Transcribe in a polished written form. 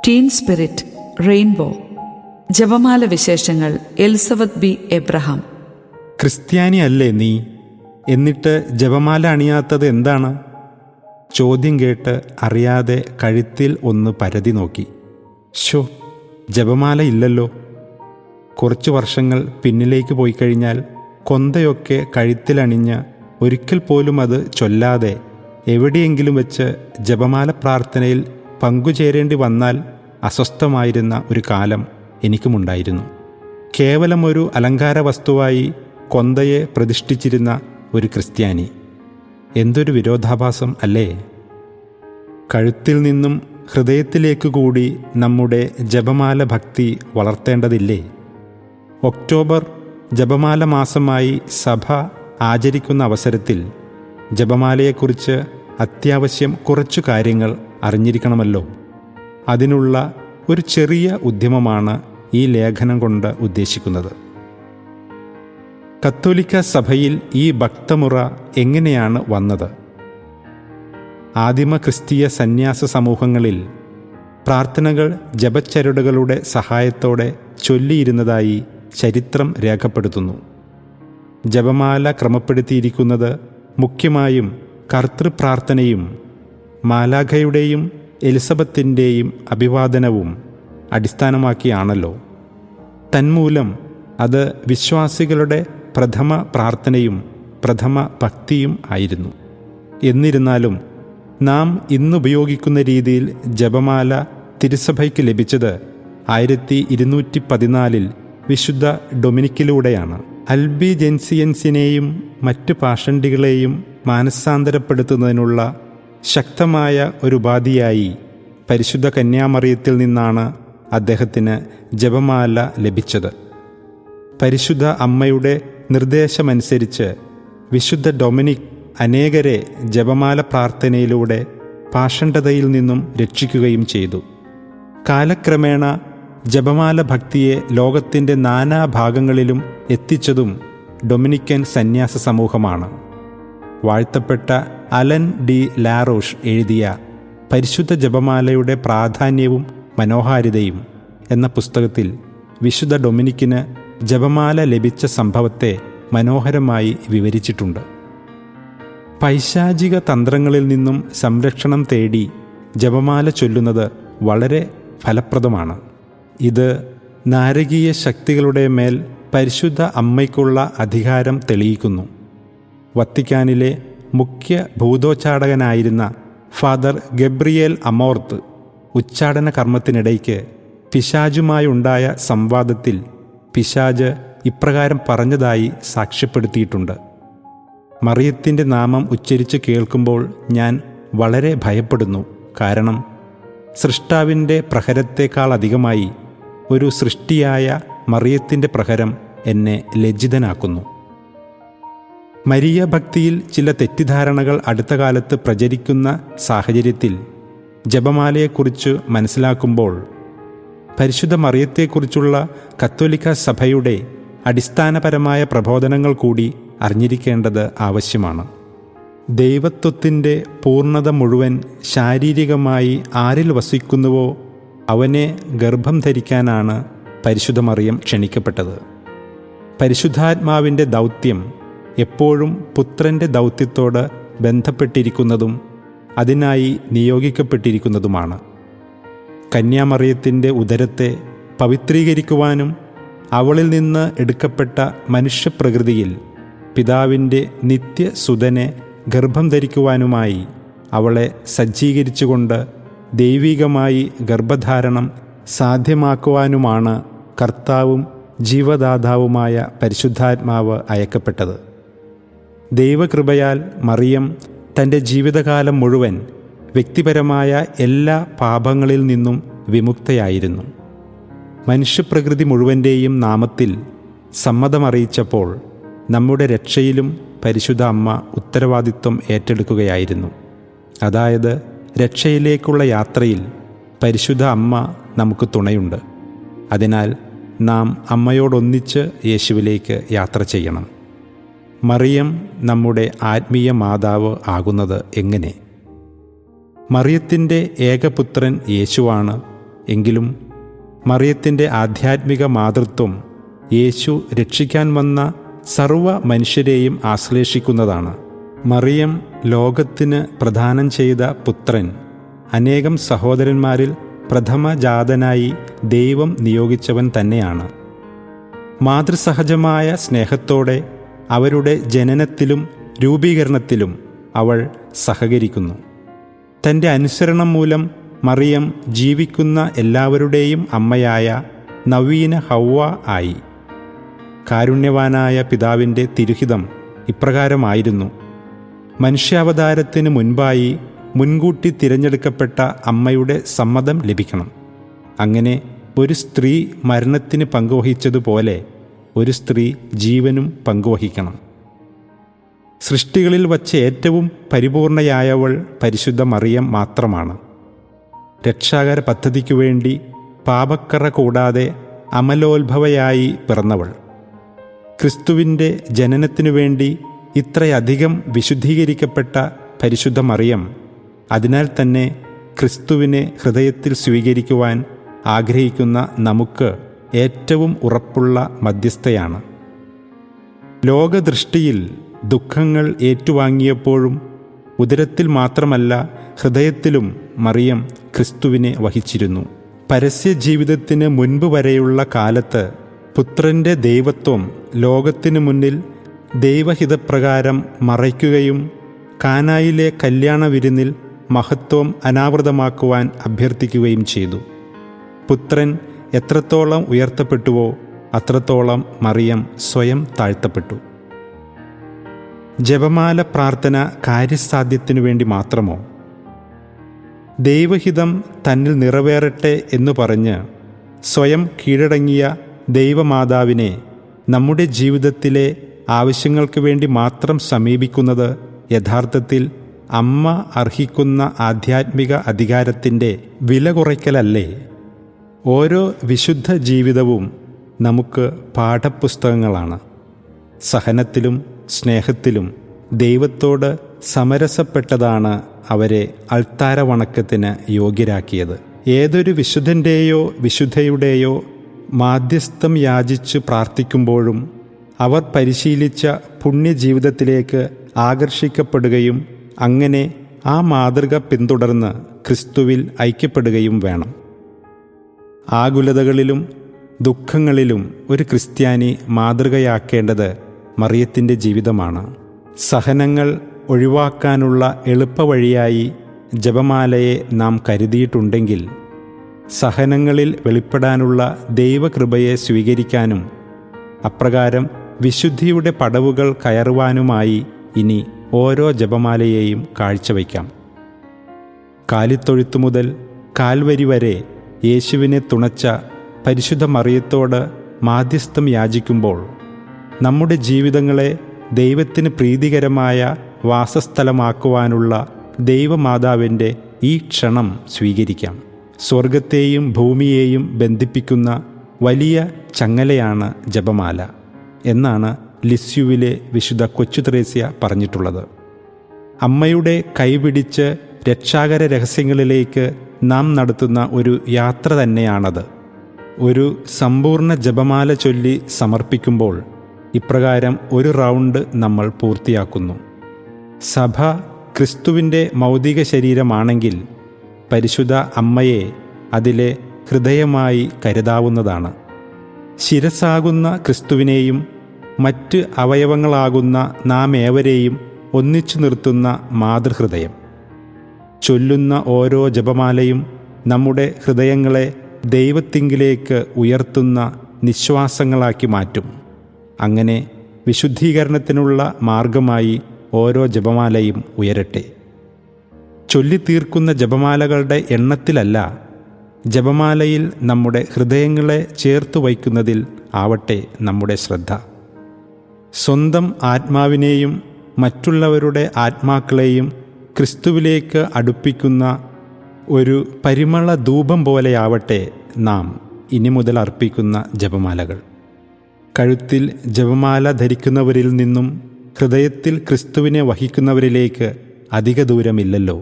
Tin spirit rainbow. ജപമാല വിശേഷങ്ങൾ Elizabeth B Abraham. ക്രിസ്ത്യാനി അല്ലേ നീ? എന്നിട്ട് ജപമാല അണിയാത്തത് എന്താണ്? ചോദ്യം കേട്ട് അറിയാതെ കഴുത്തിൽ ഒന്ന് പരതി നോക്കി. ശോ, ജപമാല ഇല്ലല്ലോ. കുറച്ചു വർഷങ്ങൾ പിന്നിലേക്ക് പോയി കഴിഞ്ഞാൽ കൊന്തയൊക്കെ കഴുത്തിലണിഞ്ഞ് ഒരിക്കൽ പോലും അത് ചൊല്ലാതെ എവിടെയെങ്കിലും വെച്ച് ജപമാല പ്രാർത്ഥനയിൽ പങ്കുചേരേണ്ടി വന്നാൽ അസ്വസ്ഥമായിരുന്ന ഒരു കാലം എനിക്കുമുണ്ടായിരുന്നു. കേവലം ഒരു അലങ്കാര വസ്തുവായി കൊന്തയെ പ്രതിഷ്ഠിച്ചിരുന്ന ഒരു ക്രിസ്ത്യാനി. എന്തൊരു വിരോധാഭാസം അല്ലേ? കഴുത്തിൽ നിന്നും ഹൃദയത്തിലേക്ക് കൂടി നമ്മുടെ ജപമാല ഭക്തി വളർത്തേണ്ടതില്ലേ? ഒക്ടോബർ ജപമാല മാസമായി സഭ ആചരിക്കുന്ന അവസരത്തിൽ ജപമാലയെക്കുറിച്ച് അത്യാവശ്യം കുറച്ചു കാര്യങ്ങൾ അറിഞ്ഞിരിക്കണമല്ലോ. അതിനുള്ള ഒരു ചെറിയ ഉദ്യമമാണ് ഈ ലേഖനം കൊണ്ട് ഉദ്ദേശിക്കുന്നത്. കത്തോലിക്ക സഭയിൽ ഈ ഭക്തമുറ എങ്ങനെയാണ് വന്നത്? ആദിമ ക്രിസ്തീയ സന്യാസ സമൂഹങ്ങളിൽ പ്രാർത്ഥനകൾ ജപച്ചരടുകളുടെ സഹായത്തോടെ ചൊല്ലിയിരുന്നതായി ചരിത്രം രേഖപ്പെടുത്തുന്നു. ജപമാല ക്രമപ്പെടുത്തിയിരിക്കുന്നത് മുഖ്യമായും കർത്തൃപ്രാർത്ഥനയും മാലാഖയുടെയും എലിസബത്തിൻ്റെയും അഭിവാദനവും അടിസ്ഥാനമാക്കിയാണല്ലോ. തന്മൂലം അത് വിശ്വാസികളുടെ പ്രഥമ പ്രാർത്ഥനയും പ്രഥമ ഭക്തിയും ആയിരുന്നു. എന്നിരുന്നാലും നാം ഇന്നുപയോഗിക്കുന്ന രീതിയിൽ ജപമാല തിരുസഭയ്ക്ക് ലഭിച്ചത് 1214 വിശുദ്ധ ഡൊമിനിക്കിലൂടെയാണ്. അൽബിജെൻസിയൻസിനെയും മറ്റ് പാഷണ്ഡികളെയും മാനസാന്തരപ്പെടുത്തുന്നതിനുള്ള ശക്തമായ ഒരു ഉപാധിയായി പരിശുദ്ധ കന്യാമറിയത്തിൽ നിന്നാണ് അദ്ദേഹത്തിന് ജപമാല ലഭിച്ചത്. പരിശുദ്ധ അമ്മയുടെ നിർദ്ദേശമനുസരിച്ച് വിശുദ്ധ ഡൊമിനിക് അനേകരെ ജപമാല പ്രാർത്ഥനയിലൂടെ പാഷണ്ഡതയിൽ നിന്നും രക്ഷിക്കുകയും ചെയ്തു. കാലക്രമേണ ജപമാല ഭക്തിയെ ലോകത്തിൻ്റെ നാനാഭാഗങ്ങളിലും എത്തിച്ചതും ഡൊമിനിക്കൻ സന്യാസ സമൂഹമാണ്. വാഴ്ത്തപ്പെട്ട അലൻ ഡി ലാറോഷ് എഴുതിയ പരിശുദ്ധ ജപമാലയുടെ പ്രാധാന്യവും മനോഹാരിതയും എന്ന പുസ്തകത്തിൽ വിശുദ്ധ ഡൊമിനിക്കിന് ജപമാല ലഭിച്ച സംഭവത്തെ മനോഹരമായി വിവരിച്ചിട്ടുണ്ട്. പൈശാചിക തന്ത്രങ്ങളിൽ നിന്നും സംരക്ഷണം തേടി ജപമാല ചൊല്ലുന്നത് വളരെ ഫലപ്രദമാണ്. ഇത് നാരകീയ ശക്തികളുടെ മേൽ പരിശുദ്ധ അമ്മയ്ക്കുള്ള അധികാരം തെളിയിക്കുന്നു. വത്തിക്കാനിലെ മുഖ്യ ഭൂതോച്ചാടകനായിരുന്ന ഫാദർ ഗബ്രിയേൽ അമോർത്ത് ഉച്ചാടന കർമ്മത്തിനിടയ്ക്ക് പിശാചുമായുണ്ടായ സംവാദത്തിൽ പിശാച് ഇപ്രകാരം പറഞ്ഞതായി സാക്ഷ്യപ്പെടുത്തിയിട്ടുണ്ട്: മറിയത്തിൻ്റെ നാമം ഉച്ചരിച്ച് കേൾക്കുമ്പോൾ ഞാൻ വളരെ ഭയപ്പെടുന്നു. കാരണം സൃഷ്ടാവിൻ്റെ പ്രഹരത്തേക്കാളധികമായി ഒരു സൃഷ്ടിയായ മറിയത്തിൻ്റെ പ്രഹരം എന്നെ ലജ്ജിതനാക്കുന്നു. മരിയ ഭക്തിയിൽ ചില തെറ്റിദ്ധാരണകൾ അടുത്ത കാലത്ത് പ്രചരിക്കുന്ന സാഹചര്യത്തിൽ ജപമാലയെക്കുറിച്ച് മനസ്സിലാക്കുമ്പോൾ പരിശുദ്ധ മറിയത്തെക്കുറിച്ചുള്ള കത്തോലിക്ക സഭയുടെ അടിസ്ഥാനപരമായ പ്രബോധനങ്ങൾ കൂടി അറിഞ്ഞിരിക്കേണ്ടത് ആവശ്യമാണ്. ദൈവത്വത്തിൻ്റെ പൂർണ്ണത മുഴുവൻ ശാരീരികമായി ആരിൽ വസിക്കുന്നുവോ അവനെ ഗർഭം ധരിക്കാനാണ് പരിശുദ്ധ മറിയം ക്ഷണിക്കപ്പെട്ടത്. പരിശുദ്ധാത്മാവിൻ്റെ ദൗത്യം എപ്പോഴും പുത്രൻ്റെ ദൗത്യത്തോട് ബന്ധപ്പെട്ടിരിക്കുന്നതും അതിനായി നിയോഗിക്കപ്പെട്ടിരിക്കുന്നതുമാണ്. കന്യാമറിയത്തിൻ്റെ ഉദരത്തെ പവിത്രീകരിക്കുവാനും അവളിൽ നിന്ന് എടുക്കപ്പെട്ട മനുഷ്യപ്രകൃതിയിൽ പിതാവിൻ്റെ നിത്യസുതനെ ഗർഭം ധരിക്കുവാനുമായി അവളെ സജ്ജീകരിച്ചുകൊണ്ട് ദൈവികമായി ഗർഭധാരണം സാധ്യമാക്കുവാനുമാണ് കർത്താവും ജീവദാതാവുമായ പരിശുദ്ധാത്മാവ് അയക്കപ്പെട്ടത്. ദൈവകൃപയാൽ മറിയം തൻ്റെ ജീവിതകാലം മുഴുവൻ വ്യക്തിപരമായ എല്ലാ പാപങ്ങളിൽ നിന്നും വിമുക്തയായിരുന്നു. മനുഷ്യപ്രകൃതി മുഴുവൻ്റെയും നാമത്തിൽ സമ്മതമറിയിച്ചപ്പോൾ നമ്മുടെ രക്ഷയിലും പരിശുദ്ധ അമ്മ ഉത്തരവാദിത്വം ഏറ്റെടുക്കുകയായിരുന്നു. അതായത് രക്ഷയിലേക്കുള്ള യാത്രയിൽ പരിശുദ്ധ അമ്മ നമുക്ക് തുണയുണ്ട്. അതിനാൽ നാം അമ്മയോടൊന്നിച്ച് യേശുവിലേക്ക് യാത്ര ചെയ്യണം. മറിയം നമ്മുടെ ആത്മീയ മാതാവ് ആകുന്നത് എങ്ങനെ? മറിയത്തിൻ്റെ ഏകപുത്രൻ യേശുവാണ് എങ്കിലും മറിയത്തിൻ്റെ ആധ്യാത്മിക മാതൃത്വം യേശു രക്ഷിക്കാൻ വന്ന സർവ്വ മനുഷ്യരെയും ആശ്ലേഷിക്കുന്നതാണ്. മറിയം ലോകത്തിന് പ്രദാനം ചെയ്ത പുത്രൻ അനേകം സഹോദരന്മാരിൽ പ്രഥമജാതനായി ദൈവം നിയോഗിച്ചവൻ തന്നെയാണ്. മാതൃസഹജമായ സ്നേഹത്തോടെ അവരുടെ ജനനത്തിലും രൂപീകരണത്തിലും അവൾ സഹകരിക്കുന്നു. തൻ്റെ അനുസരണം മൂലം മറിയം ജീവിക്കുന്ന എല്ലാവരുടെയും അമ്മയായ നവീന ഹൗവ ആയി. കാരുണ്യവാനായ പിതാവിൻ്റെ തിരുഹിതം ഇപ്രകാരമായിരുന്നു: മനുഷ്യാവതാരത്തിന് മുൻപായി മുൻകൂട്ടി തിരഞ്ഞെടുക്കപ്പെട്ട അമ്മയുടെ സമ്മതം ലഭിക്കണം. അങ്ങനെ ഒരു സ്ത്രീ മരണത്തിന് പങ്കുവഹിച്ചതുപോലെ ഒരു സ്ത്രീ ജീവനും പങ്കുവഹിക്കണം. സൃഷ്ടികളിൽ വച്ച് ഏറ്റവും പരിപൂർണയായവൾ പരിശുദ്ധ മറിയം മാത്രമാണ്. രക്ഷാകര പദ്ധതിക്കു വേണ്ടി പാപക്കറ കൂടാതെ അമലോത്ഭവയായി പിറന്നവൾ. ക്രിസ്തുവിൻ്റെ ജനനത്തിനു വേണ്ടി ഇത്രയധികം വിശുദ്ധീകരിക്കപ്പെട്ട പരിശുദ്ധ മറിയം അതിനാൽ തന്നെ ക്രിസ്തുവിനെ ഹൃദയത്തിൽ സ്വീകരിക്കുവാൻ ആഗ്രഹിക്കുന്ന നമുക്ക് ഏറ്റവും ഉറപ്പുള്ള മധ്യസ്ഥയാണ്. ലോകദൃഷ്ടിയിൽ ദുഃഖങ്ങൾ ഏറ്റുവാങ്ങിയപ്പോഴും ഉദരത്തിൽ മാത്രമല്ല ഹൃദയത്തിലും മറിയം ക്രിസ്തുവിനെ വഹിച്ചിരുന്നു. പരസ്യ ജീവിതത്തിന് മുൻപ് വരെയുള്ള കാലത്ത് പുത്രൻ്റെ ദൈവത്വം ലോകത്തിനു മുന്നിൽ ദൈവഹിതപ്രകാരം മറയ്ക്കുകയും കാനായിലെ കല്യാണ വിരുന്നിൽ മഹത്വം അനാവൃതമാക്കുവാൻ അഭ്യർത്ഥിക്കുകയും ചെയ്തു. പുത്രൻ എത്രത്തോളം ഉയർത്തപ്പെട്ടുവോ അത്രത്തോളം മറിയം സ്വയം താഴ്ത്തപ്പെട്ടു. ജപമാല പ്രാർത്ഥന കാര്യസാധ്യത്തിനു വേണ്ടി മാത്രമോ? ദൈവഹിതം തന്നിൽ നിറവേറട്ടെ എന്നു പറഞ്ഞ് സ്വയം കീഴടങ്ങിയ ദൈവമാതാവിനെ നമ്മുടെ ജീവിതത്തിലെ ആവശ്യങ്ങൾക്ക് വേണ്ടി മാത്രം സമീപിക്കുന്നത് യഥാർത്ഥത്തിൽ അമ്മ അർഹിക്കുന്ന ആധ്യാത്മിക അധികാരത്തിൻ്റെ വില കുറയ്ക്കലല്ലേ? ഓരോ വിശുദ്ധ ജീവിതവും നമുക്ക് പാഠപുസ്തകങ്ങളാണ്. സഹനത്തിലും സ്നേഹത്തിലും ദൈവത്തോട് സമരസപ്പെട്ടതാണ് അവരെ അൾത്താര വണക്കത്തിന് യോഗ്യരാക്കിയത്. ഏതൊരു വിശുദ്ധൻ്റെയോ വിശുദ്ധയുടെയോ മാധ്യസ്ഥം യാചിച്ച് പ്രാർത്ഥിക്കുമ്പോഴും അവർ പരിശീലിച്ച പുണ്യജീവിതത്തിലേക്ക് ആകർഷിക്കപ്പെടുകയും അങ്ങനെ ആ മാതൃക പിന്തുടർന്ന് ക്രിസ്തുവിൽ ഐക്യപ്പെടുകയും വേണം. ആകുലതകളിലും ദുഃഖങ്ങളിലും ഒരു ക്രിസ്ത്യാനി മാതൃകയാക്കേണ്ടത് മറിയത്തിൻ്റെ ജീവിതമാണ്. സഹനങ്ങൾ ഒഴിവാക്കാനുള്ള എളുപ്പവഴിയായി ജപമാലയെ നാം കരുതിയിട്ടുണ്ടെങ്കിൽ സഹനങ്ങളിൽ വെളിപ്പെടാനുള്ള ദൈവകൃപയെ സ്വീകരിക്കാനും അപ്രകാരം വിശുദ്ധിയുടെ പടവുകൾ കയറുവാനുമായി ഇനി ഓരോ ജപമാലയെയും കാഴ്ചവയ്ക്കാം. കാലിത്തൊഴുത്തു മുതൽ കാൽവരി വരെ യേശുവിനെ തുണച്ച പരിശുദ്ധ മറിയത്തോട് മാധ്യസ്ഥം യാചിക്കുമ്പോൾ നമ്മുടെ ജീവിതങ്ങളെ ദൈവത്തിന് പ്രീതികരമായ വാസസ്ഥലമാക്കുവാനുള്ള ദൈവമാതാവിൻ്റെ ഈ ക്ഷണം സ്വീകരിക്കാം. സ്വർഗത്തെയും ഭൂമിയെയും ബന്ധിപ്പിക്കുന്ന വലിയ ചങ്ങലയാണ് ജപമാല എന്നാണ് ലിസ്യുവിലെ വിശുദ്ധ കൊച്ചു ത്രേസ്യ പറഞ്ഞിട്ടുള്ളത്. അമ്മയുടെ കൈപിടിച്ച് രക്ഷാകര രഹസ്യങ്ങളിലേക്ക് നാം നടത്തുന്ന ഒരു യാത്ര തന്നെയാണത്. ഒരു സമ്പൂർണ്ണ ജപമാല ചൊല്ലി സമർപ്പിക്കുമ്പോൾ ഇപ്രകാരം ഒരു റൗണ്ട് നമ്മൾ പൂർത്തിയാക്കുന്നു. സഭ ക്രിസ്തുവിൻ്റെ മൗതിക ശരീരമാണെങ്കിൽ പരിശുദ്ധ അമ്മയെ അതിലെ ഹൃദയമായി കരുതാവുന്നതാണ്. ശിരസാകുന്ന ക്രിസ്തുവിനെയും മറ്റ് അവയവങ്ങളാകുന്ന നാം ഏവരെയും ഒന്നിച്ചു നിർത്തുന്ന മാതൃഹൃദയം. ചൊല്ലുന്ന ഓരോ ജപമാലയും നമ്മുടെ ഹൃദയങ്ങളെ ദൈവത്തിങ്കിലേക്ക് ഉയർത്തുന്ന നിശ്വാസങ്ങളാക്കി മാറ്റും. അങ്ങനെ വിശുദ്ധീകരണത്തിനുള്ള മാർഗമായി ഓരോ ജപമാലയും ഉയരട്ടെ. ചൊല്ലിത്തീർക്കുന്ന ജപമാലകളുടെ എണ്ണത്തിലല്ല, ജപമാലയിൽ നമ്മുടെ ഹൃദയങ്ങളെ ചേർത്തു വയ്ക്കുന്നതിൽ ആവട്ടെ നമ്മുടെ ശ്രദ്ധ. സ്വന്തം ആത്മാവിനെയും മറ്റുള്ളവരുടെ ആത്മാക്കളെയും ക്രിസ്തുവിലേക്ക് അടുപ്പിക്കുന്ന ഒരു പരിമള ധൂപം പോലെയാവട്ടെ നാം ഇനി മുതൽ അർപ്പിക്കുന്ന ജപമാലകൾ. കഴുത്തിൽ ജപമാല ധരിക്കുന്നവരിൽ നിന്നും ഹൃദയത്തിൽ ക്രിസ്തുവിനെ വഹിക്കുന്നവരിലേക്ക് അധിക ദൂരമില്ലല്ലോ.